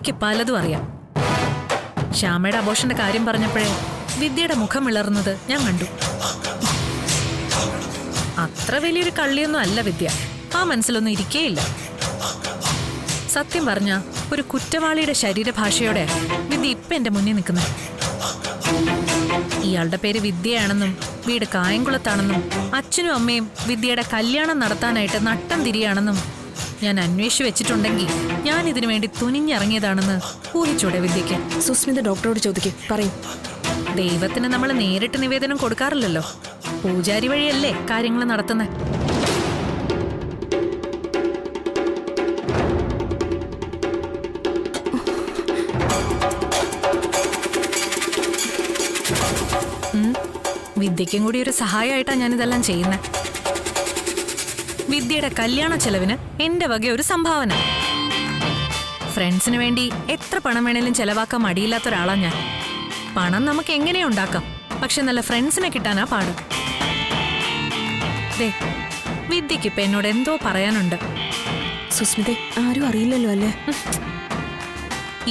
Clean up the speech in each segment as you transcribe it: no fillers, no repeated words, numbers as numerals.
വിദ്യക്ക് പലതും അറിയാം. ശ്യാമയുടെ അബോഷന്റെ കാര്യം പറഞ്ഞപ്പോഴേ വിദ്യയുടെ മുഖം വിളർന്നത് ഞാൻ കണ്ടു. അത്ര വലിയൊരു കള്ളിയൊന്നും അല്ല വിദ്യ. ആ മനസ്സിലൊന്നും ഇരിക്കേയില്ല. സത്യം പറഞ്ഞ ഒരു കുറ്റവാളിയുടെ ശരീരഭാഷയോടെ വിദ്യ ഇപ്പൊ എന്റെ മുന്നിൽ നിൽക്കുന്നത്. ഇയാളുടെ പേര് വിദ്യയാണെന്നും വീട് കായംകുളത്താണെന്നും അച്ഛനും അമ്മയും വിദ്യയുടെ കല്യാണം നടത്താനായിട്ട് നട്ടം തിരിയാണെന്നും ഞാൻ അന്വേഷിച്ചു വെച്ചിട്ടുണ്ടെങ്കിൽ ഞാൻ ഇതിനു വേണ്ടി തുനിഞ്ഞിറങ്ങിയതാണെന്ന് ഊഹിച്ചൂടെ വിദ്യക്ക്? സുസ്മിത ഡോക്ടറോട് ചോദിക്കും, പറയും. ദൈവത്തിന് നമ്മൾ നേരിട്ട് നിവേദനം കൊടുക്കാറില്ലല്ലോ. പൂജാരി വഴിയല്ലേ കാര്യങ്ങൾ നടത്തുന്നത്. വിദ്യയ്ക്കും കൂടി ഒരു സഹായമായിട്ടാണ് ഞാനിതെല്ലാം ചെയ്യുന്നത്. വിദ്യയുടെ കല്യാണ ചെലവിന് എന്റെ വക ഒരു സംഭാവന. ഫ്രണ്ട്സിന് വേണ്ടി എത്ര പണം വേണേലും ചെലവാക്കാൻ മടിയില്ലാത്ത ഒരാളാ ഞാൻ. പണം നമുക്ക് എങ്ങനെയും ഉണ്ടാക്കാം, പക്ഷെ നല്ല ഫ്രണ്ട്സിനെ കിട്ടാനാ പാട്. വിദ്യക്ക് ഇപ്പൊ എന്നോട് എന്തോ പറയാനുണ്ട്. സുസ്മിത, ആരും അറിയില്ലല്ലോ അല്ലേ?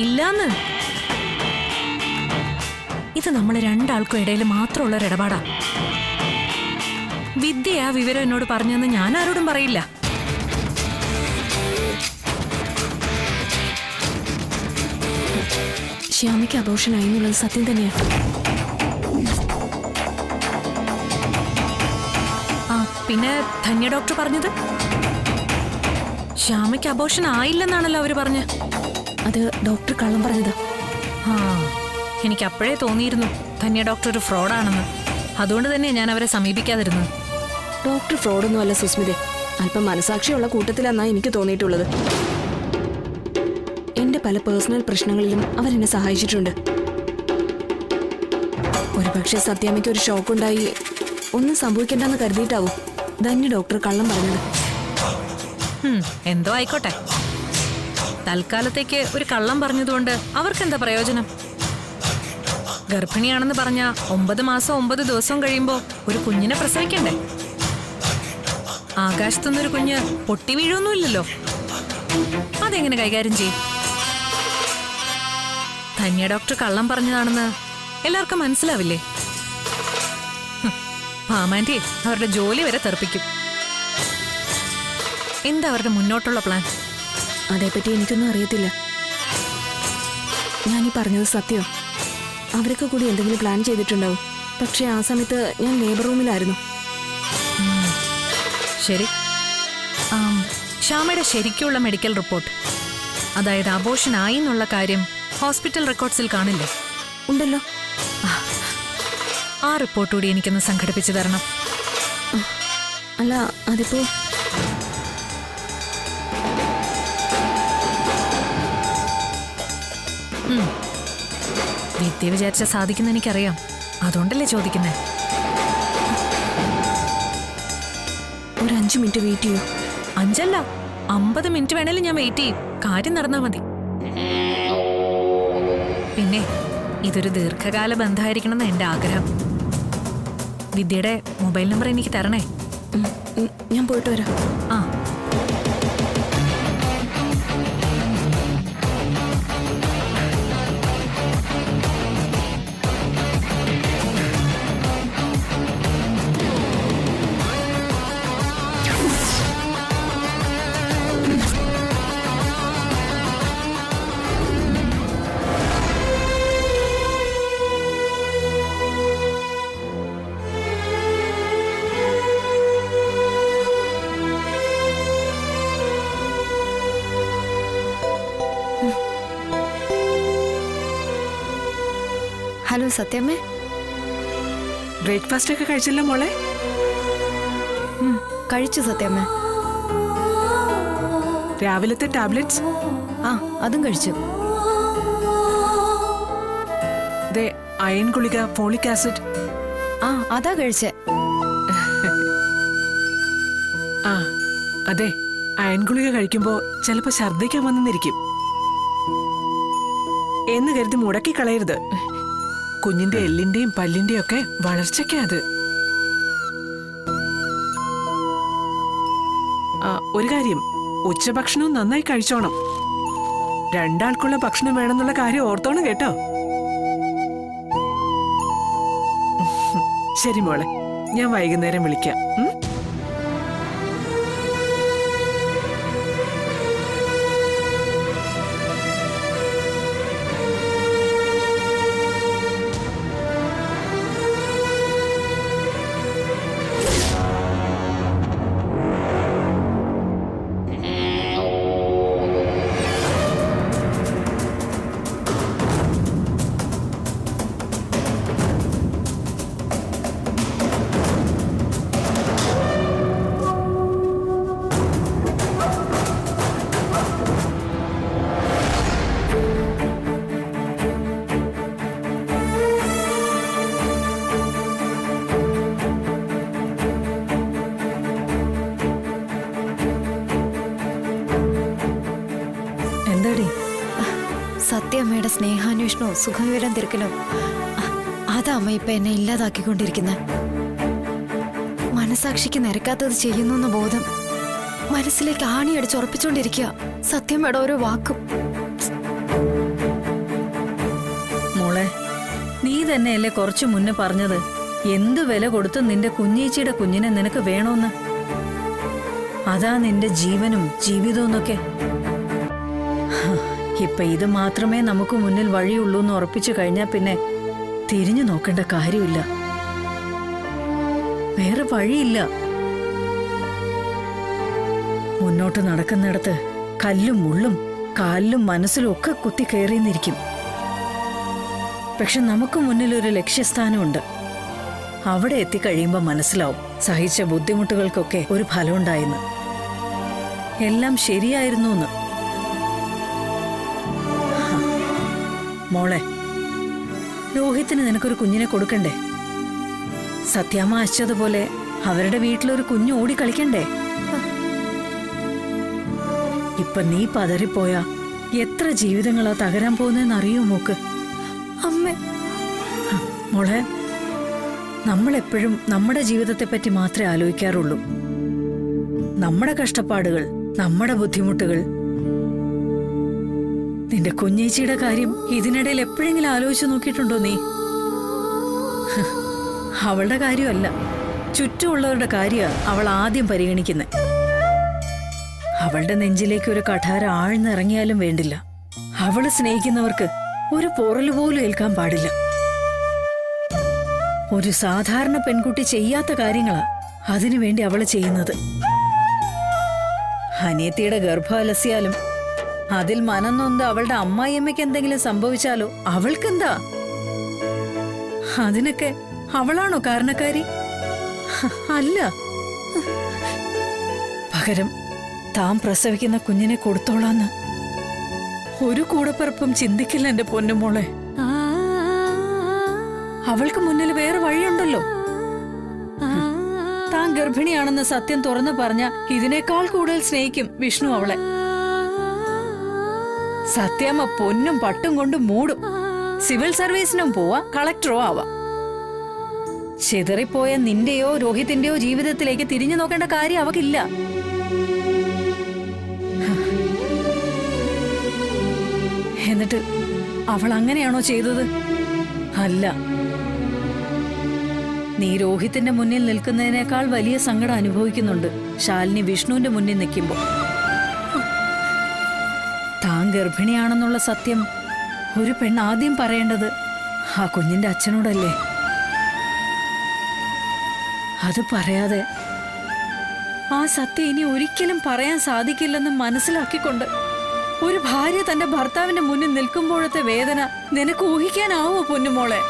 ഇല്ലാന്ന്. ഇത് നമ്മള് രണ്ടാൾക്കും ഇടയിൽ മാത്രമുള്ള ഒരു ഇടപാടാ. വിദ്യ ആ വിവരം എന്നോട് പറഞ്ഞെന്ന് ഞാൻ ആരോടും പറയില്ല. ശ്യാമയ്ക്ക് അബോഷനായി എന്നുള്ളത് സത്യം തന്നെയാണ്. ആ പിന്നെ ധന്യ ഡോക്ടർ പറഞ്ഞത് ശ്യാമയ്ക്ക് അബോഷൻ ആയില്ലെന്നാണല്ലോ അവര് പറഞ്ഞ്. അത് ഡോക്ടർ കള്ളം പറഞ്ഞതാ. ആ എനിക്ക് അപ്പോഴേ തോന്നിയിരുന്നു ധന്യ ഡോക്ടർ ഒരു ഫ്രോഡാണെന്ന്. അതുകൊണ്ട് തന്നെ ഞാൻ അവരെ സമീപിക്കാതിരുന്നത്. ഡോക്ടർ ഫ്രോഡൊന്നും അല്ല സുസ്മിത, അല്പം മനസാക്ഷിയുള്ള കൂട്ടത്തിലെന്നാ എനിക്ക് തോന്നിയിട്ടുള്ളത്. എന്റെ പല പേഴ്സണൽ പ്രശ്നങ്ങളിലും അവരെന്നെ സഹായിച്ചിട്ടുണ്ട്. ഒരുപക്ഷെ സത്യാമ്മയ്ക്ക് ഒരു ഷോക്കുണ്ടായി ഒന്നും സംഭവിക്കണ്ടെന്ന് കരുതിയിട്ടാവും ധന്യ ഡോക്ടർ കള്ളം പറഞ്ഞത്. എന്തോ ആയിക്കോട്ടെ. തൽക്കാലത്തേക്ക് ഒരു കള്ളം പറഞ്ഞതുകൊണ്ട് അവർക്കെന്താ പ്രയോജനം? ഗർഭിണിയാണെന്ന് പറഞ്ഞ 9 മാസം 9 ദിവസവും കഴിയുമ്പോ ഒരു കുഞ്ഞിനെ പ്രസവിക്കണ്ടേ? ആകാശത്തുനിന്നൊരു കുഞ്ഞ് പൊട്ടി വീഴൊന്നുമില്ലല്ലോ. അതെങ്ങനെ കൈകാര്യം ചെയ്യും? ധന്യ ഡോക്ടർ കള്ളം പറഞ്ഞതാണെന്ന് എല്ലാവർക്കും മനസ്സിലാവില്ലേ? ഭാമാൻറ്റി അവരുടെ ജോലി വരെ തെറിപ്പിക്കും. എന്താ അവരുടെ മുന്നോട്ടുള്ള പ്ലാൻ? അതേപ്പറ്റി എനിക്കൊന്നും അറിയത്തില്ല. ഞാനീ പറഞ്ഞത് സത്യം. അവരൊക്കെ കൂടി എന്തെങ്കിലും പ്ലാൻ ചെയ്തിട്ടുണ്ടാവും. പക്ഷെ ആ സമയത്ത് ഞാൻ ലേബർ റൂമിലായിരുന്നു. ശരി. ശ്യാമയുടെ ശരിക്കുള്ള മെഡിക്കൽ റിപ്പോർട്ട്, അതായത് അബോഷൻ ആയി എന്നുള്ള കാര്യം ഹോസ്പിറ്റൽ റെക്കോർഡ്സിൽ കാണില്ലേ? ഉണ്ടല്ലോ. ആ റിപ്പോർട്ട് കൂടി എനിക്കൊന്ന് സംഘടിപ്പിച്ചു തരണം. അല്ല, അതിപ്പോ വിദ്യ വിചാരിച്ച സാധിക്കുന്ന എനിക്കറിയാം. അതുകൊണ്ടല്ലേ ചോദിക്കുന്നേ. ഒരു 5 മിനിറ്റ് വെയിറ്റ് ചെയ്യൂ. 5 അല്ല 50 മിനിറ്റ് വേണേലും ഞാൻ വെയിറ്റ് ചെയ്യും. കാര്യം നടന്നാ മതി. പിന്നെ ഇതൊരു ദീർഘകാല ബന്ധമായിരിക്കണം എന്ന് എന്റെ ആഗ്രഹം. വിദ്യയുടെ മൊബൈൽ നമ്പർ എനിക്ക് തരണേ. ഞാൻ പോയിട്ട് വരാം. ആ ഹലോ സത്യാമ്മേ. ബ്രേക്ക്ഫാസ്റ്റ് ഒക്കെ കഴിച്ചല്ലോ മോളെ? കഴിച്ചു സത്യാമ്മേ. രാവിലത്തെ ടാബ്ലറ്റ്സ്? ആ അതും കഴിച്ചു. അയൺ ഗുളിക, ഫോളിക് ആസിഡ്? ആ അതാ കഴിച്ചേ. ആ അതെ, അയൺ ഗുളിക കഴിക്കുമ്പോ ചിലപ്പോ ഛർദ്ദിക്കാൻ വന്നിരിക്കും എന്ന് കരുതി മുടക്കി കളയരുത്. കുഞ്ഞിന്റെ എല്ലിന്റെയും പല്ലിന്റെയും ഒക്കെ വളർച്ചയ്ക്കാ അത്. ഒരു കാര്യം, ഉച്ചഭക്ഷണവും നന്നായി കഴിച്ചോണം. രണ്ടാൾക്കുള്ള ഭക്ഷണം വേണമെന്നുള്ള കാര്യം ഓർത്തോണം കേട്ടോ. ശരി മോളെ, ഞാൻ വൈകുന്നേരം വിളിക്കാം. സത്യമ്മയുടെ സ്നേഹാന്വേഷണവും സുഖവിവരം തിരക്കലോ അതാ അമ്മ ഇപ്പൊ എന്നെ ഇല്ലാതാക്കിക്കൊണ്ടിരിക്കുന്നത്. മനസാക്ഷിക്ക് നിരക്കാത്തത് ചെയ്യുന്നു എന്ന ബോധം മനസ്സിലേക്ക് ആണിയടിച്ചുറപ്പിച്ചോണ്ടിരിക്കുക സത്യമ്മയുടെ ഓരോ വാക്കും. മോളെ, നീ തന്നെയല്ലേ കുറച്ചു മുന്നേ പറഞ്ഞത് എന്ത് വില കൊടുത്ത് നിന്റെ കുഞ്ഞേച്ചിയുടെ കുഞ്ഞിനെ നിനക്ക് വേണോന്ന്? അതാ നിന്റെ ജീവനും ജീവിതവും എന്നൊക്കെ. ഇപ്പൊ ഇത് മാത്രമേ നമുക്ക് മുന്നിൽ വഴിയുള്ളൂ എന്ന് ഉറപ്പിച്ചു കഴിഞ്ഞാൽ പിന്നെ തിരിഞ്ഞു നോക്കേണ്ട കാര്യമില്ല. വേറെ വഴിയില്ല. മുന്നോട്ട് നടക്കുന്നിടത്ത് കല്ലും മുള്ളും കാലിലും മനസ്സിലും ഒക്കെ കുത്തി കയറിയെന്നിരിക്കും. പക്ഷെ നമുക്ക് മുന്നിൽ ഒരു ലക്ഷ്യസ്ഥാനമുണ്ട്. അവിടെ എത്തിക്കഴിയുമ്പോൾ മനസ്സിലാവും സഹിച്ച ബുദ്ധിമുട്ടുകൾക്കൊക്കെ ഒരു ഫലമുണ്ടായെന്ന്, എല്ലാം ശരിയായിരുന്നു എന്ന്. മോളെ, രോഹിത്തിന് നിനക്കൊരു കുഞ്ഞിനെ കൊടുക്കണ്ടേ? സത്യാമ്മ അയച്ചതുപോലെ അവരുടെ വീട്ടിലൊരു കുഞ്ഞ് ഓടി കളിക്കണ്ടേ? ഇപ്പൊ നീ പതറിപ്പോയാ എത്ര ജീവിതങ്ങളാ തകരാൻ പോകുന്നതെന്ന് അറിയോ മോക്ക്? അമ്മ മോളെ, നമ്മളെപ്പോഴും നമ്മുടെ ജീവിതത്തെ പറ്റി മാത്രമേ ആലോചിക്കാറുള്ളൂ. നമ്മുടെ കഷ്ടപ്പാടുകൾ, നമ്മുടെ ബുദ്ധിമുട്ടുകൾ. നിന്റെ കുഞ്ഞേച്ചിയുടെ കാര്യം ഇതിനിടയിൽ എപ്പോഴെങ്കിലും ആലോചിച്ചു നോക്കിയിട്ടുണ്ടോ നീ? അവളുടെ കാര്യമല്ല, ചുറ്റുമുള്ളവരുടെ കാര്യമാണ് അവൾ ആദ്യം പരിഗണിക്കുന്നത്. അവളുടെ നെഞ്ചിലേക്ക് ഒരു കഠാര ആഴ്ന്നിറങ്ങിയാലും വേണ്ടില്ല. അവള് സ്നേഹിക്കുന്നവർക്ക് ഒരു പോറല് പോലും ഏൽക്കാൻ പാടില്ല. ഒരു സാധാരണ പെൺകുട്ടി ചെയ്യാത്ത കാര്യങ്ങളാ അതിനുവേണ്ടി അവള് ചെയ്യുന്നത്. അനിയത്തിയുടെ ഗർഭം അലസിയാലും അതിൽ മനം നൊന്ത് അവളുടെ അമ്മായിയമ്മയ്ക്ക് എന്തെങ്കിലും സംഭവിച്ചാലോ അവൾക്കെന്താ? അതിനൊക്കെ അവളാണോ കാരണക്കാരി? അല്ല. പകരം താൻ പ്രസവിക്കുന്ന കുഞ്ഞിനെ കൊടുത്തോളാന്ന് ഒരു കൂടപ്പിറപ്പും ചിന്തിക്കില്ല എന്റെ പൊന്നുമോളെ. അവൾക്ക് മുന്നിൽ വേറെ വഴിയുണ്ടല്ലോ. താൻ ഗർഭിണിയാണെന്ന് സത്യം തുറന്നു പറഞ്ഞ ഇതിനേക്കാൾ കൂടുതൽ സ്നേഹിക്കും വിഷ്ണു അവളെ. സത്യമ്മ പൊന്നും പട്ടും കൊണ്ട് മൂടും. സിവിൽ സർവീസിനും പോവാ, കളക്ടറോ ആവാം. ചിതറിപ്പോയ നിന്റെയോ രോഹിത്തിന്റെയോ ജീവിതത്തിലേക്ക് തിരിഞ്ഞു നോക്കേണ്ട കാര്യം അവക്കില്ല. എന്നിട്ട് അവൾ അങ്ങനെയാണോ ചെയ്തത്? അല്ല. നീ രോഹിത്തിന്റെ മുന്നിൽ നിൽക്കുന്നതിനേക്കാൾ വലിയ സങ്കടം അനുഭവിക്കുന്നുണ്ട് ശാലിനി വിഷ്ണുവിന്റെ മുന്നിൽ നിൽക്കുമ്പോ. താൻ ഗർഭിണിയാണെന്നുള്ള സത്യം ഒരു പെണ്ണ് ആദ്യം പറയേണ്ടത് ആ കുഞ്ഞിന്റെ അച്ഛനോടല്ലേ? അത് പറയാതെ ആ സത്യം ഇനി ഒരിക്കലും പറയാൻ സാധിക്കില്ലെന്ന് മനസ്സിലാക്കിക്കൊണ്ട് ഒരു ഭാര്യ തന്റെ ഭർത്താവിന്റെ മുന്നിൽ നിൽക്കുമ്പോഴത്തെ വേദന നിനക്ക് ഊഹിക്കാനാവോ പൊന്നുമോളെ?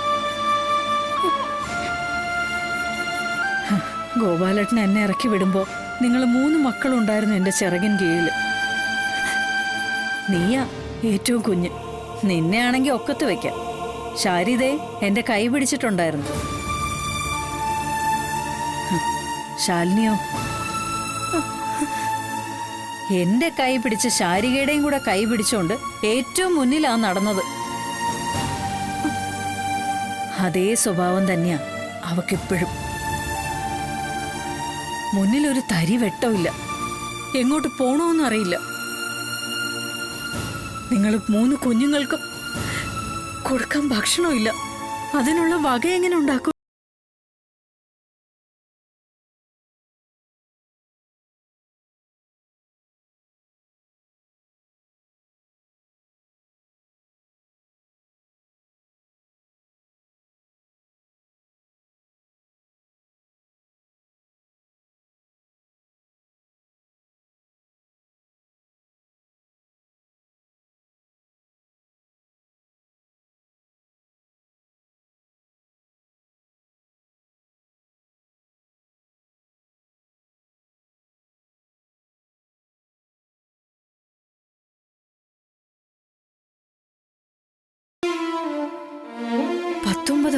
ഗോപാലേട്ടൻ എന്നെ ഇറക്കി വിടുമ്പോ നിങ്ങൾ 3 മക്കളുണ്ടായിരുന്നു എന്റെ ചിറകിൻ കീഴില്. നീയാ ഏറ്റവും കുഞ്ഞ്. നിന്നെ ആണെങ്കിൽ ഒക്കത്ത് വെക്കാം. ശാരിതേ എന്റെ കൈ പിടിച്ചിട്ടുണ്ടായിരുന്നു. ശാലിനിയോ എന്റെ കൈ പിടിച്ച് ശാരികയുടെയും കൂടെ കൈ പിടിച്ചോണ്ട് ഏറ്റവും മുന്നിലാ നടന്നത്. അതേ സ്വഭാവം തന്നെയാ അവക്കിപ്പോഴും. മുന്നിലൊരു തരി വെട്ടമില്ല. എങ്ങോട്ട് പോണോന്നും അറിയില്ല. നിങ്ങൾ 3 കുഞ്ഞുങ്ങൾക്കും കൊടുക്കാൻ ഭക്ഷണമില്ല. അതിനുള്ള വക എങ്ങനെ ഉണ്ടാക്കും?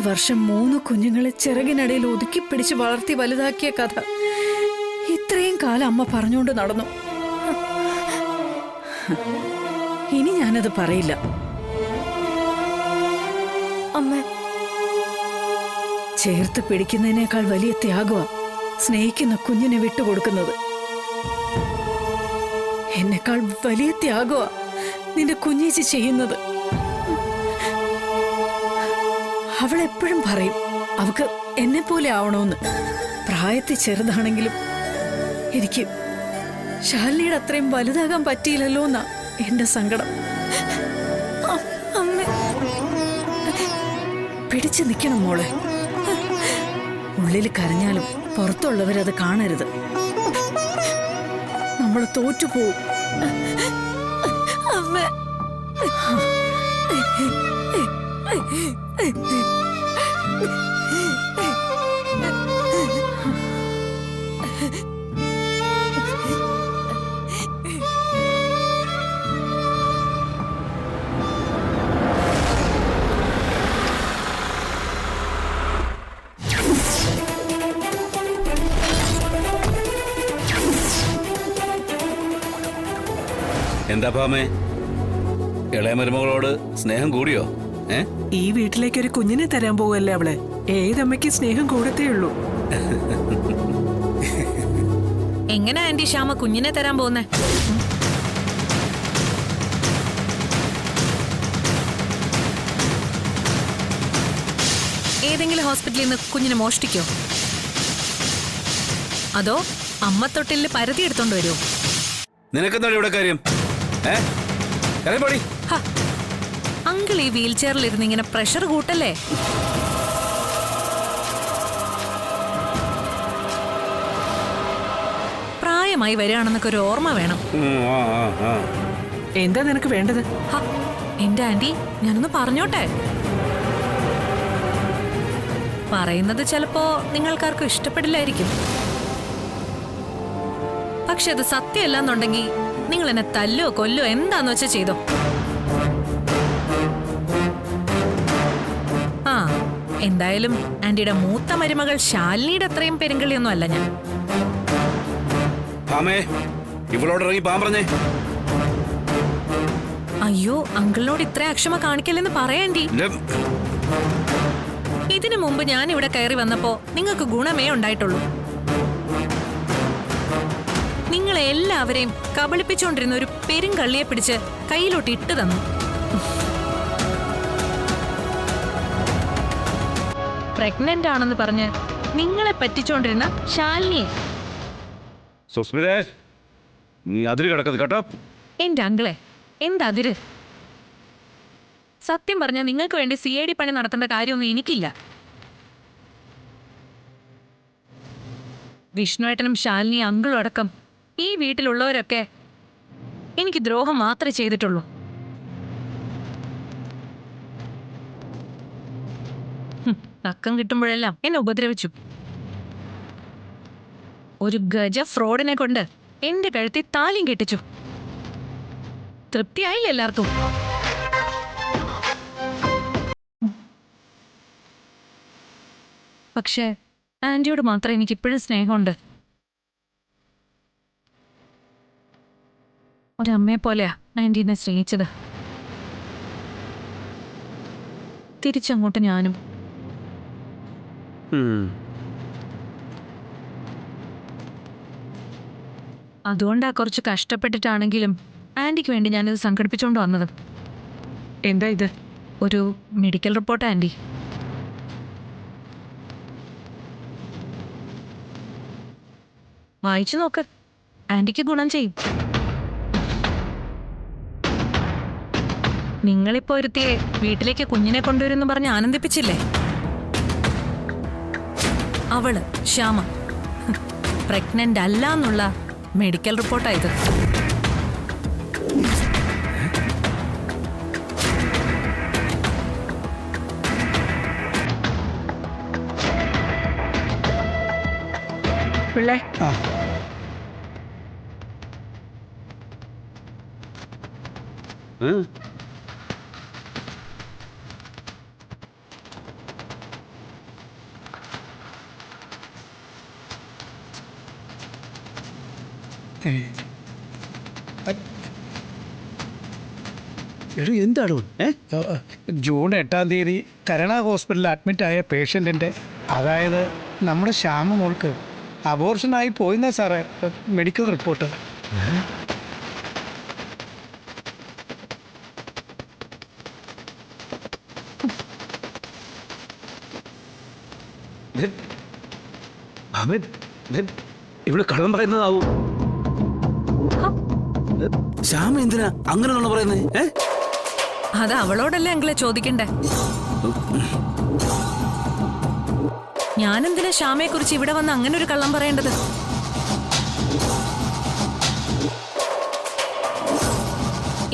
വർഷം 3 കുഞ്ഞുങ്ങളെ ചിറകിനടയിൽ ഒതുക്കി പിടിച്ച് വളർത്തി വലുതാക്കിയ കഥ ഇത്രയും കാലം അമ്മ പറഞ്ഞുകൊണ്ട് നടന്നു. ഇനി ഞാനത് പറയില്ല. അമ്മ, ചേർത്ത് പിടിക്കുന്നതിനേക്കാൾ വലിയ ത്യാഗമാ സ്നേഹിക്കുന്ന കുഞ്ഞിനെ വിട്ടുകൊടുക്കുന്നത്. എന്നെക്കാൾ വലിയ ത്യാഗമാ നിന്റെ കുഞ്ഞേച്ചി ചെയ്യുന്നത്. അവൾ എപ്പോഴും പറയും അവക്ക് എന്നെ പോലെ ആവണമെന്ന്. പ്രായത്തിൽ ചെറുതാണെങ്കിലും എനിക്ക് ശാലിനിയുടെ അത്രയും വലുതാകാൻ പറ്റിയില്ലല്ലോ എന്നാ എന്റെ സങ്കടം. പിടിച്ചു നിൽക്കണം മോളെ. ഉള്ളിൽ കരഞ്ഞാലും പുറത്തുള്ളവരത് കാണരുത്. നമ്മൾ തോറ്റുപോകും. അമ്മ, എന്താ ഭാമേ, ഇളയ മരുമകളോട് സ്നേഹം കൂടിയോ? ഈ വീട്ടിലേക്ക് ഒരു കുഞ്ഞിനെ തരാൻ പോവല്ലേ അവള്. ഏതമ്മയ്ക്ക് സ്നേഹം കൂടത്തേ ഉള്ളൂ. എങ്ങനെ ആന്റി ശ്യാമ കുഞ്ഞിനെ തരാൻ പോകുന്നേ? ഏതെങ്കിലും ഹോസ്പിറ്റലിൽ നിന്ന് കുഞ്ഞിനെ മോഷ്ടിക്കോ? അതോ അമ്മ തൊട്ടിലിൽ പരതി എടുത്തോണ്ട് വരുമോ? നിനക്കെന്താണ് ഇവിടെ കാര്യം? അങ്കിൾ ഈ വീൽ ചെയറിലിരുന്ന് ഇങ്ങനെ പ്രഷർ കൂട്ടല്ലേ? പ്രായമായി വരികയാണെന്നൊക്കെ ഒരു ഓർമ്മ വേണം. എന്താ നിനക്ക് വേണ്ടത്? എന്റെ ആന്റി, ഞാനൊന്ന് പറഞ്ഞോട്ടെ. പറയുന്നത് ചിലപ്പോ നിങ്ങൾക്കാർക്കും ഇഷ്ടപ്പെടില്ലായിരിക്കും. പക്ഷെ അത് സത്യമല്ലെന്നുണ്ടെങ്കിൽ നിങ്ങൾ എന്നെ തല്ലോ കൊല്ലോ എന്താന്ന് വെച്ചാ ചെയ്തോ. ആ, എന്തായാലും ആന്റിയുടെ മൂത്ത മരുമകൾ ശാലിനിയുടെ അത്രയും പെരുങ്കളിയൊന്നും അല്ല ഞാൻ. ഇവളോട് ഇറങ്ങി പാൻ പറഞ്ഞേ. അയ്യോ, അങ്കിളിനോട് ഇത്ര അക്ഷമ കാണിക്കല്ലെന്ന് പറയാൻറ്റി. ഇതിനു മുമ്പ് ഞാൻ ഇവിടെ കയറി വന്നപ്പോ നിങ്ങൾക്ക് ഗുണമേ ഉണ്ടായിട്ടുള്ളൂ. നിങ്ങളെ എല്ലാവരെയും കബളിപ്പിച്ചുകൊണ്ടിരുന്ന ഒരു പെരുങ്കള്ളിയെ പിടിച്ച് കയ്യിലോട്ട് ഇട്ട് തന്നു. പ്രഗ്നന്റ് ആണെന്ന് പറഞ്ഞ് നിങ്ങളെ പറ്റിച്ചോണ്ടിരുന്ന ശാലിനിയെ. കേട്ടോ എന്റെ അങ്കിളെ, എന്തതിര്? സത്യം പറഞ്ഞ നിങ്ങൾക്ക് വേണ്ടി CID പണി നടത്തേണ്ട കാര്യമൊന്നും എനിക്കില്ല. വിഷ്ണുവേട്ടനും ശാലിനി അങ്കിളും അടക്കം ഈ വീട്ടിലുള്ളവരൊക്കെ എനിക്ക് ദ്രോഹം മാത്രമേ ചെയ്തിട്ടുള്ളൂ. തക്കം കിട്ടുമ്പോഴെല്ലാം എന്നെ ഉപദ്രവിച്ചു. ഒരു ഗജ ഫ്രോഡിനെ കൊണ്ട് എന്റെ കഴുത്തിൽ താലിയും കെട്ടിച്ചു. തൃപ്തിയായില്ല എല്ലാവർക്കും. പക്ഷേ ആന്റിയോട് മാത്രം എനിക്കിപ്പോഴും സ്നേഹമുണ്ട്. ഒരമ്മയെ പോലെയാ ആന്റീനെ സ്നേഹിച്ചത്. തിരിച്ചങ്ങോട്ട് ഞാനും. അതുകൊണ്ടാ കുറച്ച് കഷ്ടപ്പെട്ടിട്ടാണെങ്കിലും ആന്റിക്ക് വേണ്ടി ഞാനിത് സംഘടിപ്പിച്ചുകൊണ്ട് വന്നത്. എന്താ ഇത്? ഒരു മെഡിക്കൽ റിപ്പോർട്ട് ആന്റി. വായിച്ചു നോക്ക്, ആന്റിക്ക് ഗുണം ചെയ്യും. നിങ്ങളിപ്പോ ഒരുത്തിയെ വീട്ടിലേക്ക് കുഞ്ഞിനെ കൊണ്ടുവരുമെന്ന് പറഞ്ഞ് ആനന്ദിപ്പിച്ചില്ലേ? അവള് ശ്യാമ പ്രഗ്നന്റ് അല്ല എന്നുള്ള മെഡിക്കൽ റിപ്പോർട്ടായത്. പിള്ളേ, എന്താണോ ജൂൺ 8-ാം തീയതി കരുണ ഹോസ്പിറ്റലിൽ അഡ്മിറ്റായ പേഷ്യൻറ്റിൻ്റെ, അതായത് നമ്മുടെ ശ്യാമ മോൾക്ക് അബോർഷനായി പോയിന്നാ സാറേ മെഡിക്കൽ റിപ്പോർട്ട്. ഇവിടെ കള്ളം പറയുന്നതാവൂ. ശ്യാമ എന്തിനാ അങ്ങനെ പറയുന്നത്? അത് അവളോടല്ലേ അങ്കിളെ ചോദിക്കണ്ടേ? ഞാനെന്തിനാ ശ്യാമയെ കുറിച്ച് ഇവിടെ വന്ന് അങ്ങനെ ഒരു കള്ളം പറയേണ്ടത്?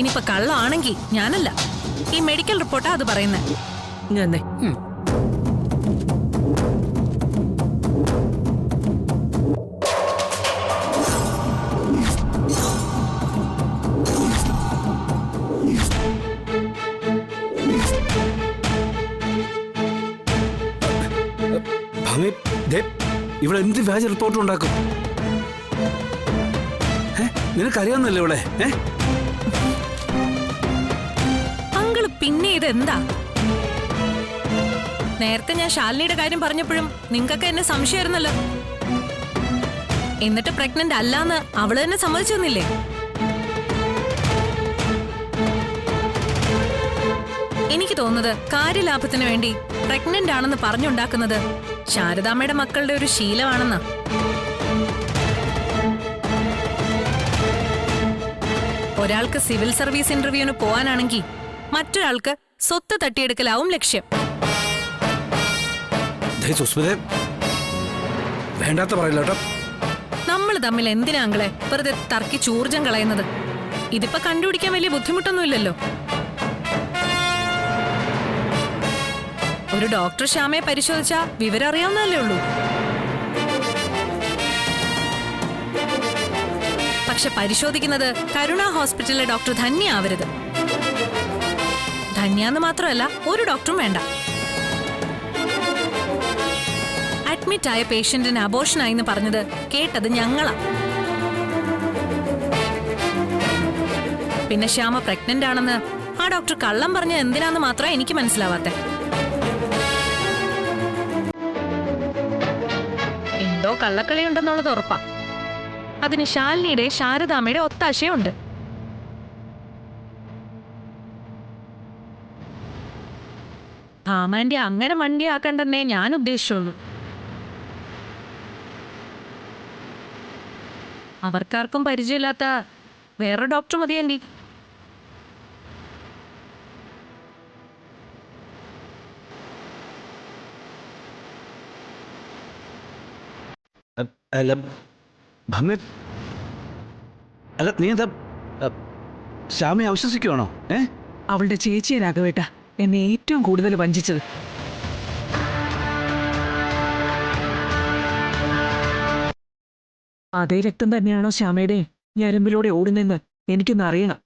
ഇനിയിപ്പൊ കള്ളാണെങ്കിൽ ഞാനല്ല, ഈ മെഡിക്കൽ റിപ്പോർട്ടാ അത് പറയുന്നത്. ഞാനേ ഇവിടെ എന്ത് വ്യാജ റിപ്പോർട്ട് ഉണ്ടാക്കും? നിനക്കറിയാവുന്നല്ലേ ഇവിടെ? അങ്കിള് പിന്നെ ഇതെന്താ? നേരത്തെ ഞാൻ ശാലിനിയുടെ കാര്യം പറഞ്ഞപ്പോഴും നിങ്ങൾക്കൊക്കെ എന്നെ സംശയമായിരുന്നല്ലോ. എന്നിട്ട് പ്രഗ്നന്റ് അല്ലാന്ന് അവള് തന്നെ സമ്മതിച്ചു തന്നില്ലേ? എനിക്ക് തോന്നുന്നത് കാര്യലാഭത്തിന് വേണ്ടി പ്രഗ്നന്റ് ആണെന്ന് പറഞ്ഞുണ്ടാക്കുന്നത് ശാരദാമ്മയുടെ മക്കളുടെ ഒരു ശീലമാണെന്നാ. ഒരാൾക്ക് സിവിൽ സർവീസ് ഇന്റർവ്യൂവിന് പോവാനാണെങ്കിൽ മറ്റൊരാൾക്ക് സ്വത്ത് തട്ടിയെടുക്കലാവും ലക്ഷ്യം. വേണ്ടാത്ത പറയില്ല കേട്ടോ. നമ്മൾ തമ്മിൽ എന്തിനാ അങ്ങളെ വെറുതെ തർക്കിച്ച് ഊർജം കളയുന്നത്? ഇതിപ്പോ കണ്ടുപിടിക്കാൻ വലിയ ബുദ്ധിമുട്ടൊന്നുമില്ലല്ലോ. ഒരു ഡോക്ടർ ശ്യാമയെ പരിശോധിച്ചാ വിവരം അറിയാവുന്നതല്ലേ ഉള്ളൂ. പക്ഷെ പരിശോധിക്കുന്നത് കരുണ ഹോസ്പിറ്റലിലെ ഡോക്ടർ ധന്യ ആവരുത്. ധന്യാന്ന് മാത്രമല്ല, ഒരു ഡോക്ടറും വേണ്ട. അഡ്മിറ്റ് ആയ പേഷ്യന്റിന് അബോർഷനായി എന്ന് പറഞ്ഞത് കേട്ടത് ഞങ്ങളാ. പിന്നെ ശ്യാമ പ്രഗ്നന്റ് ആണെന്ന് ആ ഡോക്ടർ കള്ളം പറഞ്ഞ എന്തിനാന്ന് മാത്രമേ എനിക്ക് മനസ്സിലാവാത്തെ. എന്തോ കള്ളക്കളി ഉണ്ടെന്നുള്ളത് ഉറപ്പാ. അതിന് ശാലിനിയുടെ ശാരദാമ്മയുടെ ഒത്താശയുണ്ട്. ഭാമാന്റെ അങ്ങനെ വണ്ടിയാക്കണ്ടെന്നേ ഞാൻ ഉദ്ദേശിച്ചുള്ളൂ. അവർക്കാർക്കും പരിചയമില്ലാത്ത വേറെ ഡോക്ടർ മതിയല്ലേ? അല്ല ഭംഗ, അല്ല നീ എന്താ ശ്യാമയെ അവിശ്വസിക്കുവാണോ? അവളുടെ ചേച്ചിയെ രാഘവേട്ട എന്നെ ഏറ്റവും കൂടുതൽ വഞ്ചിച്ചത്. അതേ രക്തം തന്നെയാണോ ശ്യാമയുടെ ഞരമ്പിലൂടെ ഓടുന്നെന്ന് എനിക്കൊന്ന് അറിയണം.